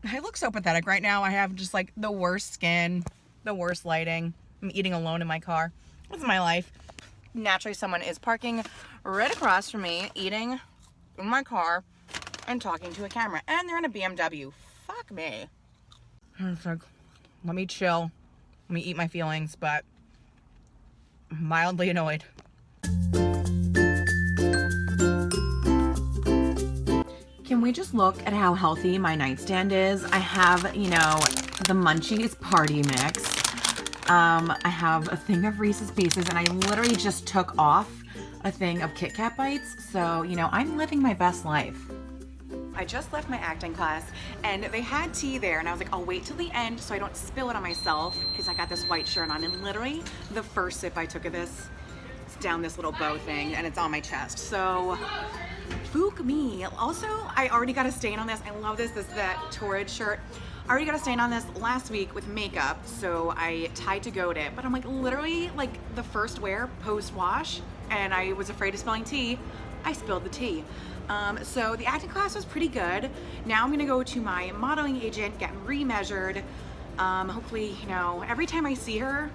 I look so pathetic right now. I have just like the worst skin, the worst lighting. I'm eating alone in my car. This is my life. Naturally, someone is parking right across from me, eating in my car and talking to a camera. And they're in a BMW. Fuck me. It's like, let me chill. Let me eat my feelings, but I'm mildly annoyed. Can we just look at how healthy my nightstand is? I have, you know, the Munchies party mix. I have a thing of Reese's Pieces, and I literally just took off a thing of Kit Kat Bites. So, you know, I'm living my best life. I just left my acting class, and they had tea there, and I was like, I'll wait till the end so I don't spill it on myself, because I got this white shirt on, and literally the first sip I took of this, it's down this little bow thing, and it's on my chest. So, Fook me. Also, I already got a stain on this. I love this. This is that Torrid shirt. I already got a stain on this last week with makeup, so I tried to goat it. But I'm like literally like the first wear post wash, and I was afraid of spilling tea. I spilled the tea. So the acting class was pretty good. Now I'm gonna go to my modeling agent, get remeasured. Hopefully, you know, every time I see her,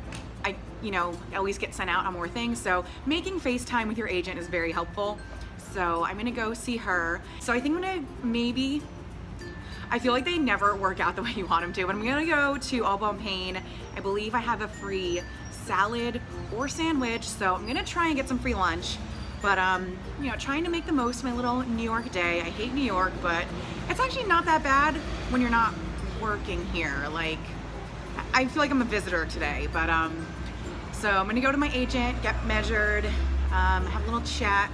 I, you know, always get sent out on more things. So making FaceTime with your agent is very helpful. So I'm gonna go see her. So I think I'm gonna maybe, I feel like they never work out the way you want them to, but I'm gonna go to All Bon Pain. I believe I have a free salad or sandwich, so I'm gonna try and get some free lunch. But you know, trying to make the most of my little New York day. I hate New York, but it's actually not that bad when you're not working here. Like, I feel like I'm a visitor today, but so I'm gonna go to my agent, get measured, have a little chat,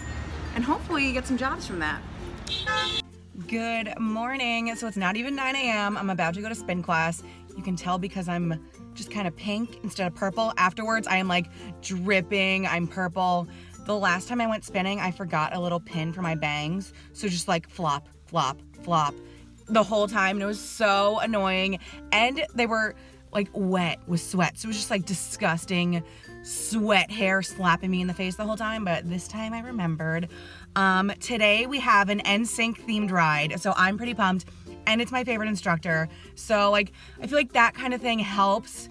and hopefully get some jobs from that. Good morning. So it's not even 9 a.m. I'm about to go to spin class. You can tell because I'm just kind of pink instead of purple. Afterwards, I am like dripping. I'm purple. The last time I went spinning, I forgot a little pin for my bangs. So just like flop, flop, flop the whole time. And it was so annoying. And they were like wet with sweat. So it was just like disgusting sweat hair slapping me in the face the whole time. But this time I remembered. Today we have an NSYNC themed ride. So I'm pretty pumped. And it's my favorite instructor. So like, I feel like that kind of thing helps.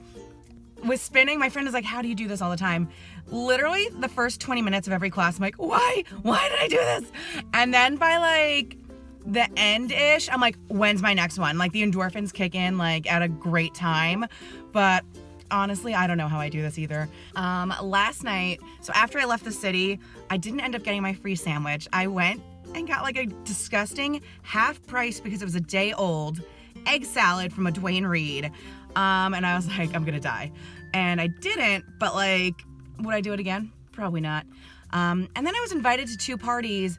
With spinning, my friend is like, how do you do this all the time? Literally the first 20 minutes of every class, I'm like, why did I do this? And then by like the end-ish, I'm like, when's my next one? Like the endorphins kick in like at a great time. But honestly, I don't know how I do this either. Last night, so after I left the city, I didn't end up getting my free sandwich. I went and got like a disgusting half price because it was a day old egg salad from a Dwayne Reed. And I was like, I'm gonna die. And I didn't, but like, would I do it again? Probably not. And then I was invited to 2 parties,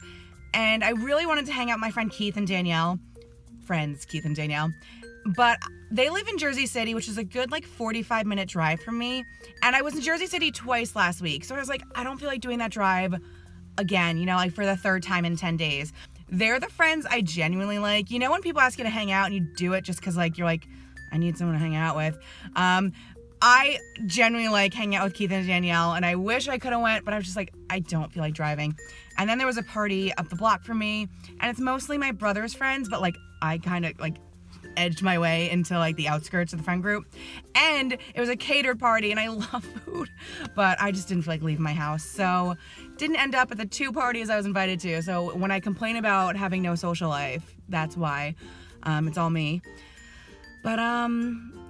and I really wanted to hang out with my friend Keith and Danielle. Friends, Keith and Danielle. But they live in Jersey City, which is a good like 45-minute drive from me. And I was in Jersey City twice last week. So I was like, I don't feel like doing that drive again, you know, like for the 3rd time in 10 days. They're the friends I genuinely like. You know when people ask you to hang out and you do it just because like you're like, I need someone to hang out with. I genuinely like hanging out with Keith and Danielle, and I wish I could have went, but I was just like, I don't feel like driving. And then there was a party up the block from me, and it's mostly my brother's friends, but like I kind of like edged my way into like the outskirts of the friend group. And it was a catered party, and I love food, but I just didn't feel like leaving my house. So didn't end up at the 2 parties I was invited to. So when I complain about having no social life, that's why. It's all me. But,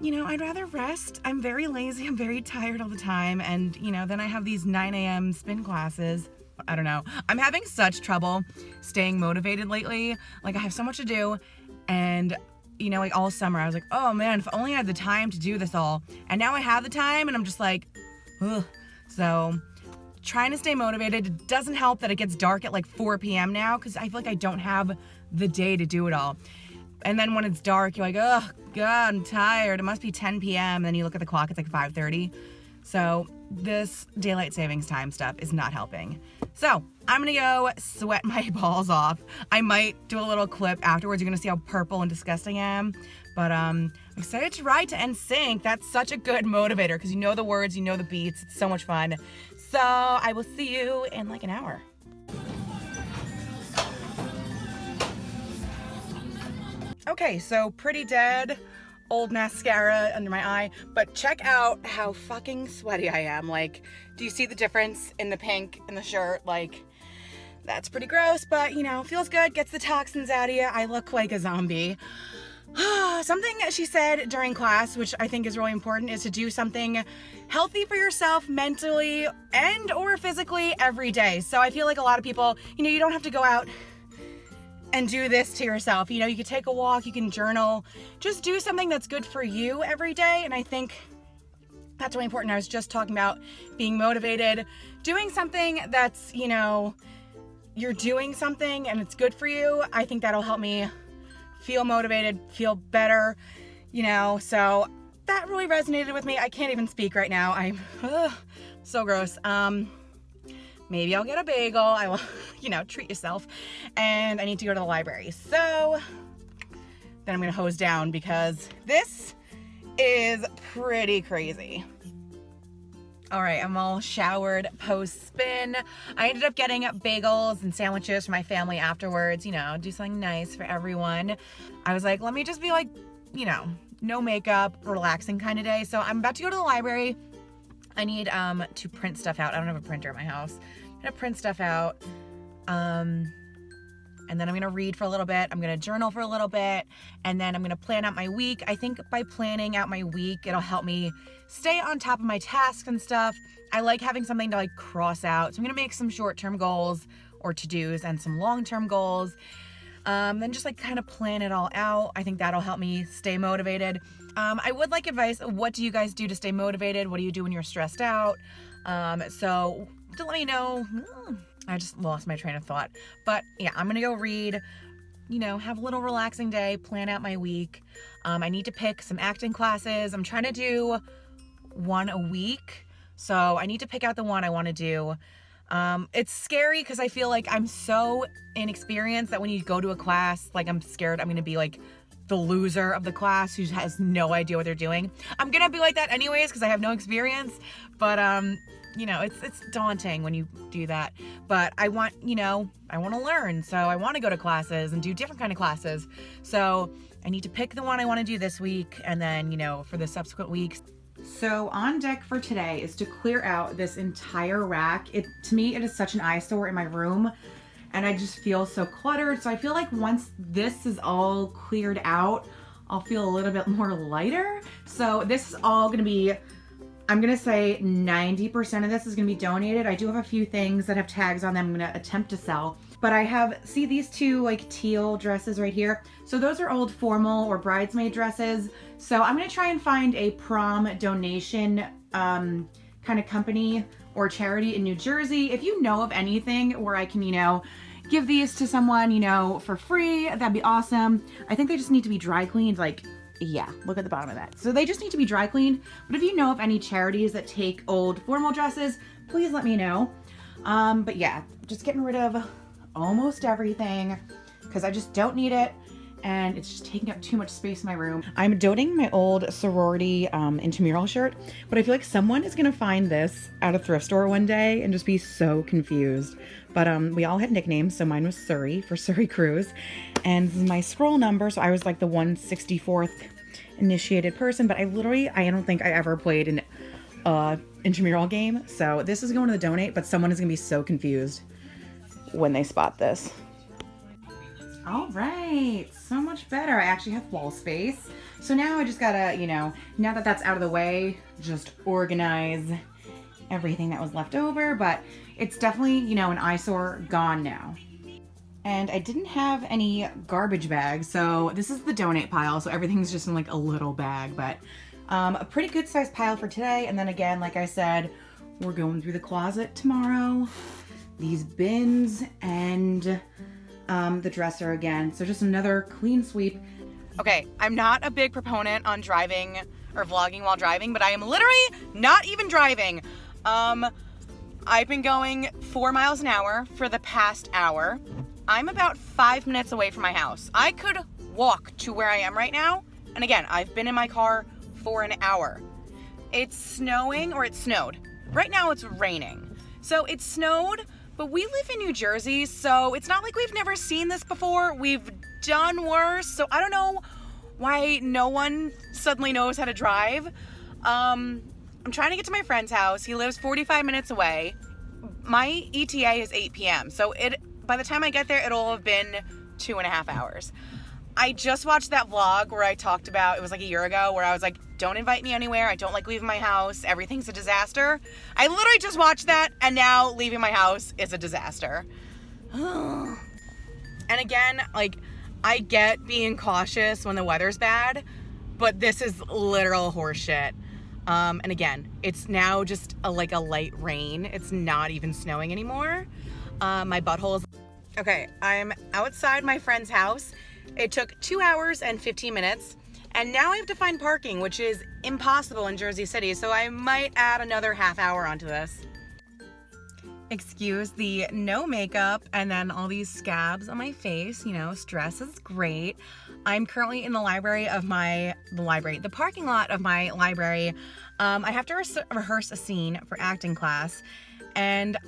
you know, I'd rather rest. I'm very lazy. I'm very tired all the time. And, you know, then I have these 9 a.m. spin classes. I don't know. I'm having such trouble staying motivated lately. Like, I have so much to do. And, you know, like all summer, I was like, oh man, if only I had the time to do this all. And now I have the time, and I'm just like, ugh. So, trying to stay motivated. It doesn't help that it gets dark at like 4 p.m. now, because I feel like I don't have the day to do it all. And then when it's dark, you're like, oh, God, I'm tired. It must be 10 p.m. And then you look at the clock, it's like 5:30. So this daylight savings time stuff is not helping. So I'm going to go sweat my balls off. I might do a little clip afterwards. You're going to see how purple and disgusting I am. But I'm excited to ride to NSYNC. That's such a good motivator because you know the words, you know the beats. It's so much fun. So I will see you in like an hour. Okay, so pretty dead, old mascara under my eye, but check out how fucking sweaty I am. Like, do you see the difference in the pink in the shirt? Like, that's pretty gross, but you know, feels good, gets the toxins out of you. I look like a zombie. Something she said during class, which I think is really important, is to do something healthy for yourself mentally and or physically every day. So I feel like a lot of people, you know, you don't have to go out and do this to yourself. You know, you can take a walk, you can journal, just do something that's good for you every day. And I think that's really important. I was just talking about being motivated, doing something that's, you know, you're doing something and it's good for you. I think that'll help me feel motivated, feel better, you know, so that really resonated with me. I can't even speak right now. I'm so gross. Maybe I'll get a bagel. I will, you know, treat yourself. And I need to go to the library. So then I'm gonna hose down because this is pretty crazy. All right, I'm all showered post-spin. I ended up getting bagels and sandwiches for my family afterwards, you know, do something nice for everyone. I was like, let me just be like, you know, no makeup, relaxing kind of day. So I'm about to go to the library. I need to print stuff out. I don't have a printer at my house. I'm gonna print stuff out. And then I'm gonna read for a little bit. I'm gonna journal for a little bit. And then I'm gonna plan out my week. I think by planning out my week, it'll help me stay on top of my tasks and stuff. I like having something to like cross out. So I'm gonna make some short-term goals or to-dos and some long-term goals. Then just like kind of plan it all out. I think that'll help me stay motivated. I would like advice. What do you guys do to stay motivated? What do you do when you're stressed out? So to let me know. I just lost my train of thought. But yeah, I'm gonna go read, you know, have a little relaxing day, plan out my week. I need to pick some acting classes. I'm trying to do one a week. So I need to pick out the one I wanna do. It's scary because I feel like I'm so inexperienced that when you go to a class, like I'm scared I'm gonna be like the loser of the class who has no idea what they're doing. I'm gonna be like that anyways because I have no experience, but you know, it's daunting when you do that. But I want, you know, I want to learn, so I want to go to classes and do different kind of classes. So I need to pick the one I want to do this week, and then, you know, for the subsequent weeks. So on deck for today is to clear out this entire rack. To me, it is such an eyesore in my room, and I just feel so cluttered. So I feel like once this is all cleared out, I'll feel a little bit more lighter. So this is all gonna be, I'm gonna say 90% of this is gonna be donated. I do have a few things that have tags on them I'm gonna attempt to sell. But I have, see these two like teal dresses right here? So those are old formal or bridesmaid dresses. So I'm gonna try and find a prom donation kind of company or charity in New Jersey. If you know of anything where I can, you know, give these to someone, you know, for free, that'd be awesome. I think they just need to be dry cleaned, like, yeah, look at the bottom of that. So they just need to be dry cleaned. But if you know of any charities that take old formal dresses, please let me know. But yeah, just getting rid of almost everything because I just don't need it. And it's just taking up too much space in my room. I'm donating my old sorority intramural shirt, but I feel like someone is gonna find this at a thrift store one day and just be so confused. But we all had nicknames, so mine was Surrey for Surrey Cruise. And this is my scroll number, so I was like the 164th initiated person, but I don't think I ever played an intramural game. So this is going to the donate, but someone is gonna be so confused when they spot this. All right, so much better. I actually have wall space. So now I just gotta, you know, now that that's out of the way, just organize everything that was left over, but it's definitely, you know, an eyesore gone now. And I didn't have any garbage bags, so this is the donate pile, so everything's just in like a little bag, but a pretty good sized pile for today. And then again, like I said, we're going through the closet tomorrow, these bins, and the dresser again. So just another clean sweep. Okay, I'm not a big proponent on driving or vlogging while driving, but I am literally not even driving. I've been going 4 miles an hour for the past hour. I'm about 5 minutes away from my house. I could walk to where I am right now. And again, I've been in my car for an hour. It's snowing, or it snowed. Right now it's raining. So it snowed, but we live in New Jersey, so it's not like we've never seen this before. We've done worse. So I don't know why no one suddenly knows how to drive. I'm trying to get to my friend's house. He lives 45 minutes away. My ETA is 8 p.m. So by the time I get there, it'll have been 2.5 hours. I just watched that vlog where I talked about, it was like a year ago, where I was like, don't invite me anywhere. I don't like leaving my house. Everything's a disaster. I literally just watched that, and now leaving my house is a disaster. And again, like, I get being cautious when the weather's bad, but this is literal horseshit. And again, it's now just a light rain. It's not even snowing anymore. My butthole is... Okay, I'm outside my friend's house. It took 2 hours and 15 minutes. And now I have to find parking, which is impossible in Jersey City. So I might add another half hour onto this. Excuse the no makeup and then all these scabs on my face. You know, stress is great. I'm currently in the the parking lot of my library. I have to rehearse a scene for acting class, and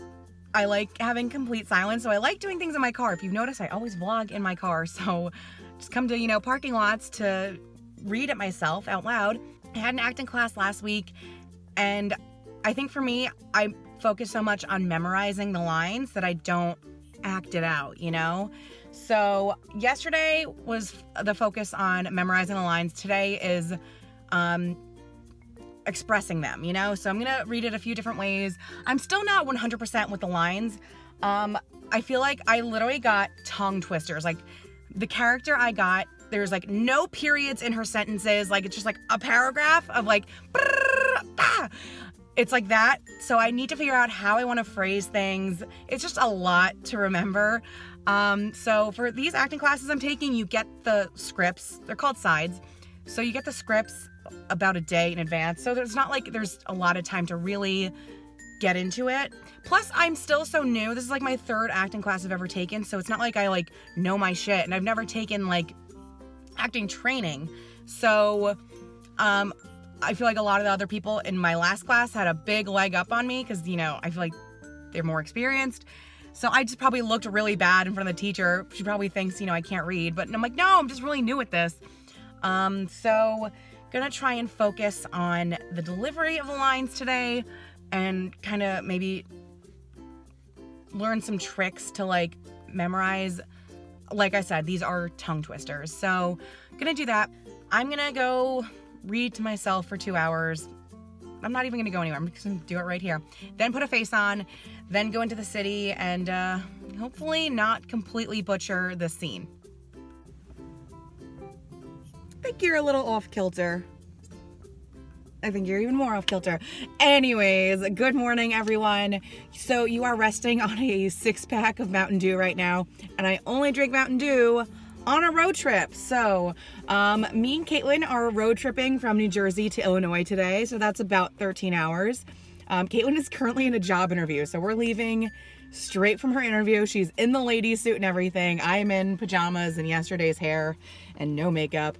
I like having complete silence, so I like doing things in my car. If you've noticed, I always vlog in my car, so just come to, parking lots to read it myself out loud. I had an acting class last week, and I think for me, I focus so much on memorizing the lines that I don't act it out, So yesterday was the focus on memorizing the lines. Today is expressing them, So I'm gonna read it a few different ways. I'm still not 100% with the lines. I feel like I literally got tongue twisters. Like, the character I got, there's like no periods in her sentences. Like, it's just like a paragraph of like, it's like that. So I need to figure out how I want to phrase things. It's just a lot to remember. So for these acting classes I'm taking, you get the scripts. They're called sides. So you get the scripts about a day in advance. So there's not like there's a lot of time to really get into it. Plus, I'm still so new. This is like my third acting class I've ever taken. So it's not like I know my shit. And I've never taken acting training. So I feel like a lot of the other people in my last class had a big leg up on me because, I feel like they're more experienced. So I just probably looked really bad in front of the teacher. She probably thinks, I can't read. But I'm like, no, I'm just really new at this. So gonna try and focus on the delivery of the lines today and kind of maybe learn some tricks to memorize. Like I said, these are tongue twisters. So gonna do that. I'm gonna go read to myself for 2 hours. I'm not even gonna go anywhere. I'm just gonna do it right here. Then put a face on, then go into the city and hopefully not completely butcher this scene. I think you're a little off kilter. I think you're even more off kilter. Anyways, good morning, everyone. So you are resting on a 6-pack of Mountain Dew right now, and I only drink Mountain Dew on a road trip. So me and Caitlin are road tripping from New Jersey to Illinois today, so that's about 13 hours. Caitlin is currently in a job interview, so we're leaving straight from her interview. She's in the lady suit and everything. I'm in pajamas and yesterday's hair and no makeup.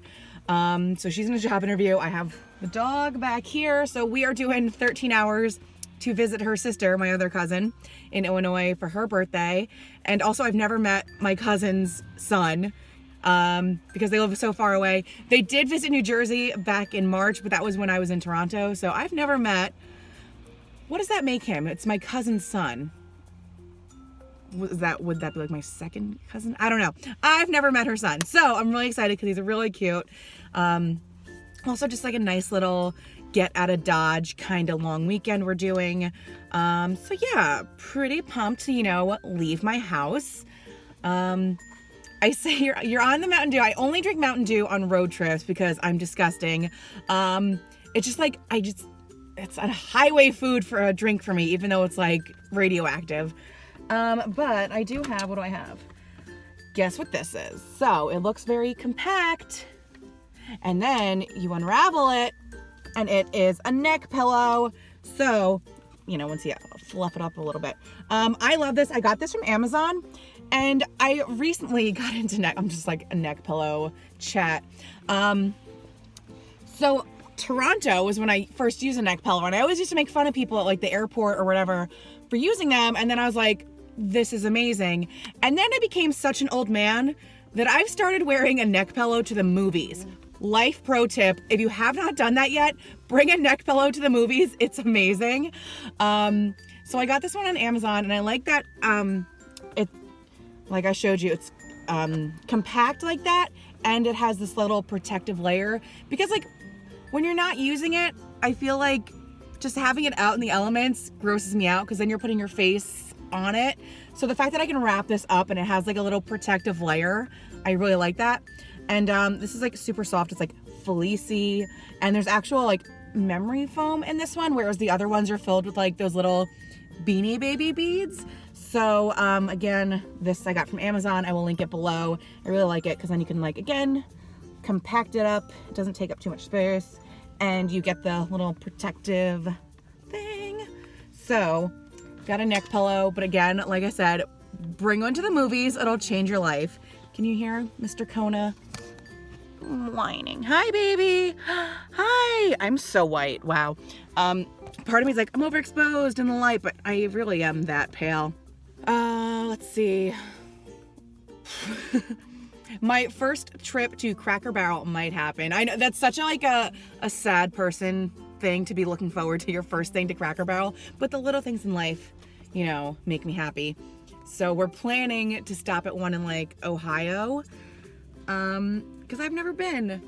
So she's in a job interview. I have the dog back here, so we are doing 13 hours to visit her sister, my other cousin, in Illinois for her birthday. And also, I've never met my cousin's son because they live so far away. They did visit New Jersey back in March, but that was when I was in Toronto. So I've never met, what does that make him? It's my cousin's son. Would that be my second cousin? I don't know. I've never met her son. So I'm really excited because he's really cute. Also just a nice little get out of Dodge kind of long weekend we're doing. So yeah, pretty pumped to, leave my house. I say you're on the Mountain Dew. I only drink Mountain Dew on road trips because I'm disgusting. It's just it's a highway food for a drink for me, even though it's radioactive. But I do have, what do I have? Guess what this is? So it looks very compact, and then you unravel it and it is a neck pillow. So, once you fluff it up a little bit. I love this. I got this from Amazon, and I recently got into I'm just a neck pillow chat. So Toronto was when I first used a neck pillow, and I always used to make fun of people at the airport or whatever for using them. And then I was like, this is amazing. And then I became such an old man that I've started wearing a neck pillow to the movies. Life pro tip, if you have not done that yet, bring a neck pillow to the movies. It's amazing. So I got this one on Amazon, and I like that it, like I showed you, it's compact like that, and it has this little protective layer, because like when you're not using it, I feel like just having it out in the elements grosses me out, because then you're putting your face on it. So the fact that I can wrap this up and it has like a little protective layer, I really like that. And this is like super soft. It's like fleecy, and there's actual like memory foam in this one, whereas the other ones are filled with like those little Beanie Baby beads. So again, this I got from Amazon. I will link it below. I really like it because then you can like, again, compact it up. It doesn't take up too much space, and you get the little protective thing. So got a neck pillow, but again, like I said, bring one to the movies. It'll change your life. Can you hear Mr. Kona whining? Hi, baby. Hi. I'm so white. Wow. Part of me is like, I'm overexposed in the light, but I really am that pale. Let's see. My first trip to Cracker Barrel might happen. I know that's such a sad person thing to be looking forward to your first thing to Cracker Barrel, but the little things in life, you know, make me happy. So we're planning to stop at one in like Ohio, because I've never been.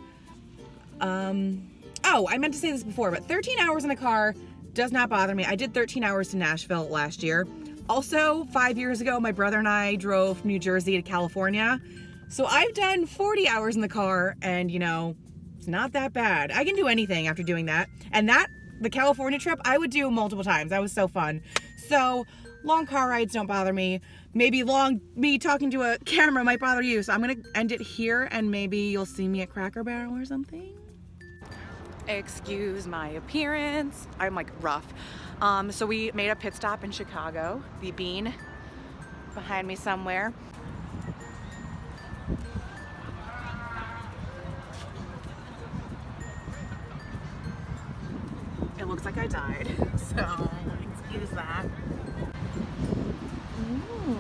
Oh, I meant to say this before, but 13 hours in a car does not bother me. I did 13 hours to Nashville last year. Also, 5 years ago, my brother and I drove from New Jersey to California. So I've done 40 hours in the car, and you know, it's not that bad. I can do anything after doing that. And the California trip, I would do multiple times. That was so fun. So long car rides don't bother me. Maybe me talking to a camera might bother you. So I'm gonna end it here, and maybe you'll see me at Cracker Barrel or something. Excuse my appearance. I'm like rough. So we made a pit stop in Chicago. The Bean behind me somewhere. It looks like I died, so excuse that. Ooh.